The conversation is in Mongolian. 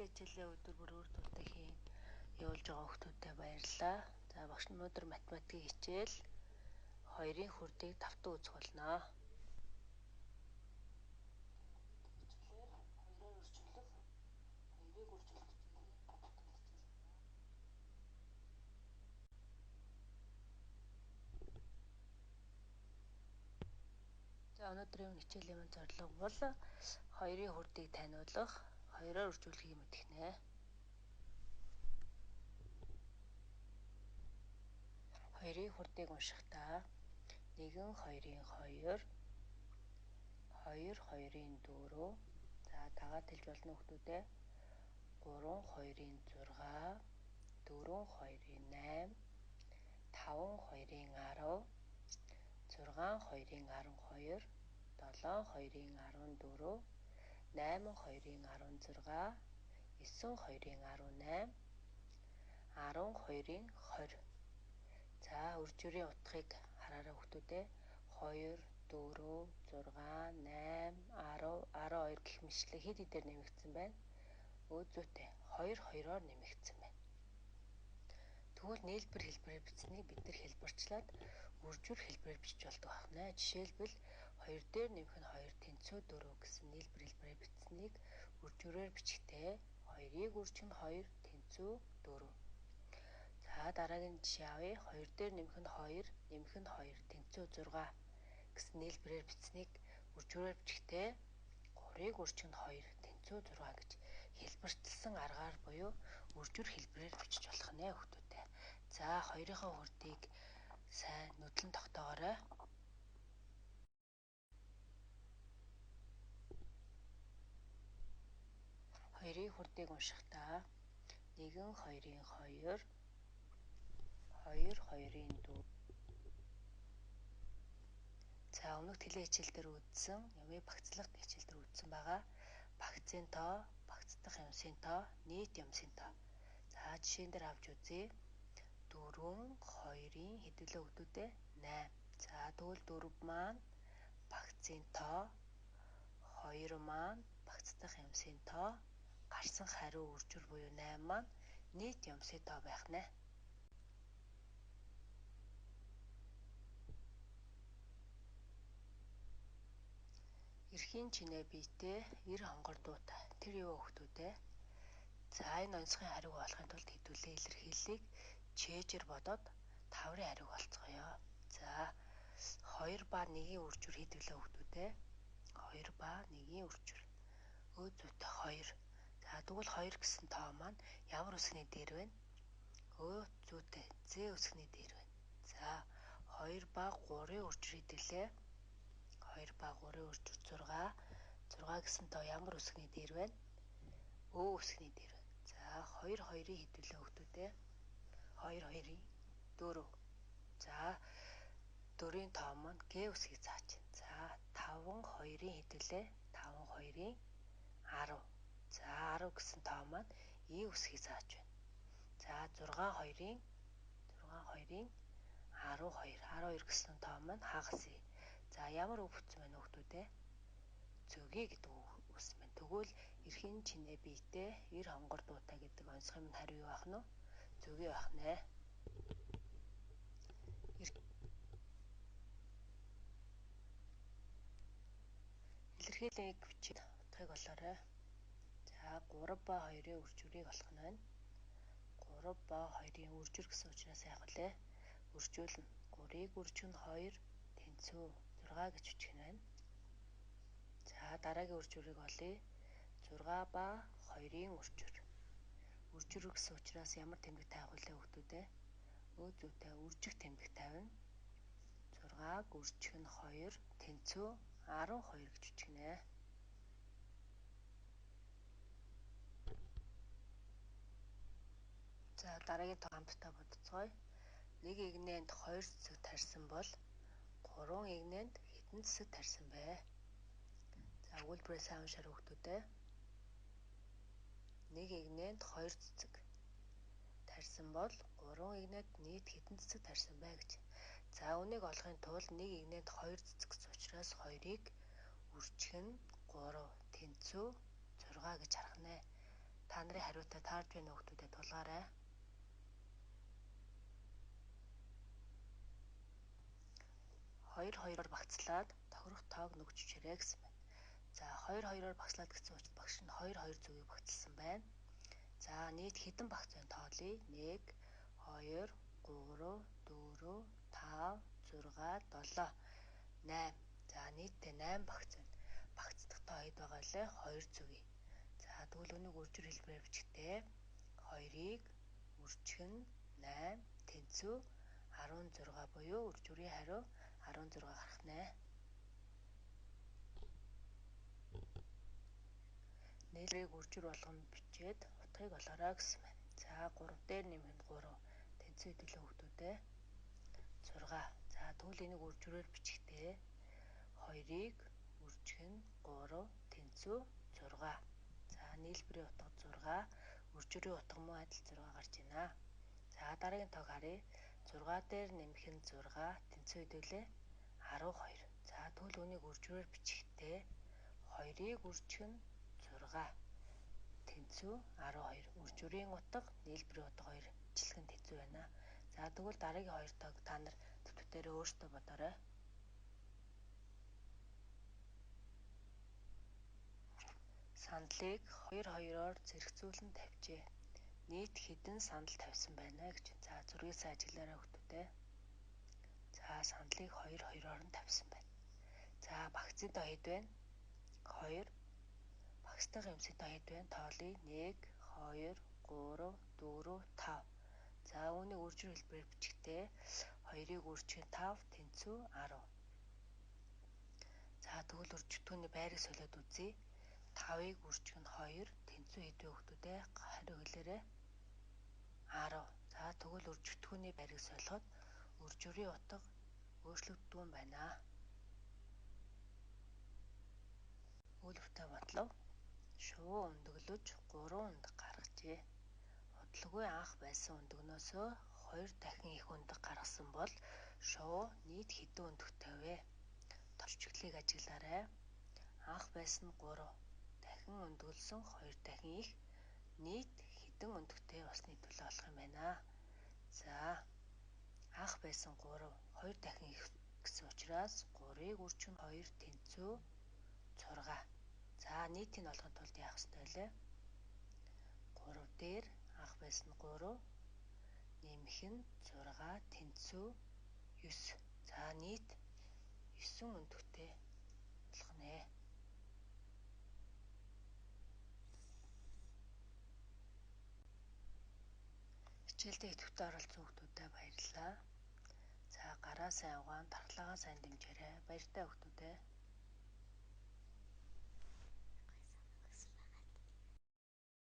Тэгвэл хичээлээ өдөр бүр өөр төвтэй явуулж байгаа хүмүүстээ баярлалаа. За багш нь өнөөдөр математикийн хичээл 2-ын хүрдийг 5-т үзэх болно. За өнөөдрийн хичээлийн маань зорилго бол 2-ын хүрдийг таниулах, 2-оор үржүүлэхийг мэдэх нэ. 2-ын хүрдийг уншихдаа 1 2-ын 2, 2 2-ын 4, за дагаад хэлж болно хүмүүстээ 3 2-ын 6, 4 2-ын 8, 5 2-ын 10, 6 2-ын 12, 7 2-ын 14, 8 2-ын 16, 9 2-ын 18, 10 2-ын 20. За үржүүрийн утгыг хараарай хүмүүстээ 2, 4, 6, 8, 10, 12 гэх мэтлээ хэд хэдээр нэмэгдсэн байна. Зүйтэй 2 2-оор нэмэгдсэн байна. Тэгвэл нийлбэр хэлбэрээр бичсэнийг бид нар хэлбэрчлээд үржүүр хэлбэрээр бичиж болдог байна. Жишээлбэл 2 дээр нэмэх нь 2 тэнцүү 4 гэсэн нийлбэр хэлбэрээр бичсэнийг үржүүрээр бичихтэй 2-ыг үржих нь 2 тэнцүү 4. За дараагийн жишээ авъя. 2 дээр нэмэх нь 2, нэмэх нь 2 тэнцүү 6 гэсэн нийлбэрээр бичсэнийг үржүүрээр бичихтэй 3-ыг үржих нь 2 тэнцүү 6 гэж хэлбэрчилсэн аргаар буюу үржүүр хэлбэрээр бичиж болох нэ хүмүүстээ. За 2-ын хүрдийг сайн нүдлэн тогтоогоорой. 2-ын хүрдийг уншихдаа 1 2-ын 2, 2 2-ын 4. За өмнөх телевиз хичээл дээр үзсэн, ямын багцлах хичээл дээр үзсэн байгаа. Багцын тоо, багцдах ямсын тоо, нийт ямсын тоо. За жишээн дээр авч үзье. 4 2-ын хэдүүлээ хүмүүстээ 8. За тэгвэл 4 маань багцын тоо, 2 маань багцдах ямсын тоо, гарсан хариу үржүүр буюу 8 маань нийт ямсын тоо байх нэ. Эрхийн чинээ биетэй 90 хонгор дуутай. Тэр юу хүмүүстээ? За энэ онцгой хариуг олохын тулд хэдүүлээ илэрхийллийг чэжээр бодоод 5-ын хариуг олцгоё. За 2 ба 1-ийн үржүүр хэдүүлээ хүмүүстээ? 2 ба 1-ийн үржүүр. Зүйтэй 2. За тэгвэл 2 гэсэн тоо маань ямар үсгийн дээр вэ? Зүйтэй Z үсгийн дээр байна. За 2 ба 3-ын үржүүр хэдүүлээ? 2 ба 3-ын үржүүр 6. 6 гэсэн тоо ямар үсгийн дээр байна? Ө үсгийн дээр байна. За 2 2-ын хэдүүлээ хүмүүстээ? 2 2-ын 4. За 4-ийн тоо маань Г үсгийг зааж. За 5 2-ын хэдүүлээ? 5 2-ын 10. За 10 гэсэн тоо маань И үсгийг зааж байна. За 6 2-ын 12. 12 гэсэн тоо маань хагас И. За ямар үг бүтсэн байна вэ хүмүүстээ? Зөгийг гэдэг үг үссэн байна. Тэгвэл эрхийн чинээ биетэй 90 хонгор дуутай гэдэг онцгой минь хариу юу ах нь? Зөгийг ах нэ. Илэрхийллийг бичиж утгыг олоорой. За 3 ба 2-ын үржүүрийг олох нь байна. 3 ба 2-ын үржүүр гэсэн учраас яах вэ? Үржүүлнэ. 3-ыг үржих нь 2 тэнцүү 6 гэж бичих нь байна. За дараагийн үржүүрийг олъё. 6 ба 2-ын үржүүр. Үржүүр гэсэн учраас ямар тэмдэг тавих вэ хүмүүстээ? Зүйтэй үржих тэмдэг тавина. 6-г үржих нь 2 тэнцүү 12 гэж бичих нэ. За дараагийн тоо хамтдаа бодцгоё. Нэг игнэнд 2 цэцэг тарьсан бол 3 игнэнд хэдэн цэцэг тарьсан бэ? За өгүүлбэрээ сайн уншаарай хүмүүстээ. Нэг игнэнд 2 цэцэг тарьсан бол 3 игнэнд нийт хэдэн цэцэг тарьсан бэ гэж. За үнийг олохын тулд нэг игнэнд 2 цэцэг гэсэн учраас 2-ыг үржих нь 3 тэнцүү 6 гэж харах нэ. Та нарын хариутай таарж байна уу хүүхдүүдээ тулгаарай. 2-2-оор багцлаад тохирох тоог нөгж чирээ гэсэн байна. За 2-2-оор багцлаад гэсэн учраас багш нь 2-2 зүгийг багцлсан байна. За нийт хэдэн багц байна тоолъё. 1, 2, 3, 4, 5, 6, 7, 8. За нийтдээ 8 багц байна. Багцдах тоо хэд байгаа лээ? 2 зүгий. За тэгвэл үүнийг үржир хэлбэрээр бичгтээ 2-ыг үржих нь 8 тэнцүү 16 буюу үржүүрийн хариу 16 гарах нэ. Нээлтийг үржир болгоно бичээд утгыг олоорой гэсэн байна. За 3 дээр нэмэх нь 3 тэнцүү хэдүүлээ хүүхдүүдээ 6. За тэгвэл энийг үржирээр бичихтэй 2-ыг үржих нь 3 тэнцүү 6. За нийлбэрийн утга 6, үржирийн утга мөн адил 6 гарч байна. За дараагийн тоог харъя. 6 дээр нэмэх нь 6 тэнцүү хэдүүлээ 12. За тэгвэл үүнийг үржирээр бичихтэй 2-ыг үржих нь 6 тэнцүү 12. Үржирийн утга нийлбэрийн утга 2 ижилхэн тэнцүү байна. За тэгвэл дараагийн 2 тоог та нар төтөтөрөө өөртөө бодоорой. Сандлыг 2-2-оор зэрэгцүүлэн тавьжээ. Нийт хэдэн сандал тавьсан байна гэж. За зургийг сайн ажиглаарай хүүхдүүдээ. За сандлыг 2-2-оор нь тавьсан байна. За багцын тоо хэд байна? 2. Багцтай эмсийн тоо хэд байна? Тоолъё. 1, 2, 3, 4, 5. За үүнийг үржир хэлбэрээр бичгтээ 2-ыг үржих нь 5 тэнцүү 10. За тэгвэл үржигдхүүний байрыг солиод үзье. 5-ыг үржих нь 2 тэнцүү хэд вэ хүүхдүүдээ? Хариу хэлээрэй. 10. За тэгвэл үржигдхүүний байрыг солиход үржүүрийн утга өөрчлөгддөг юм байна. Үлвэртэй бодлого шувуу өндөглөж 3 өндөг гаргажээ. Удалгүй анх байсан өндөгнөөсөө 2 дахин их өндөг гаргасан бол шувуу нийт хэдэн өндөгтэй вэ? Товчглыг ажиглаарай. Анх байсан нь 3. Дахин өндгөлсөн 2 дахин их нийт хэдэн өндөгтэй болсныг төлөө олох юм байна. За анх байсан 3 2 дахин их гэсэн учраас 3-ыг үржих нь 2 тэнцүү 6. За нийтийг олохын тулд яах ёстой вэ? 3 дээр анх байсан нь 3 нэмэх нь 6 тэнцүү 9. За нийт 9 өндөгтэй болох нэ. Хичээлдээ идэвхтэй оролцсон хүүхдүүдэд баярлалаа. За гараа сайн угаан, тархлагаа сайн дэмжээрэй. Баяртай хүүхдүүдээ.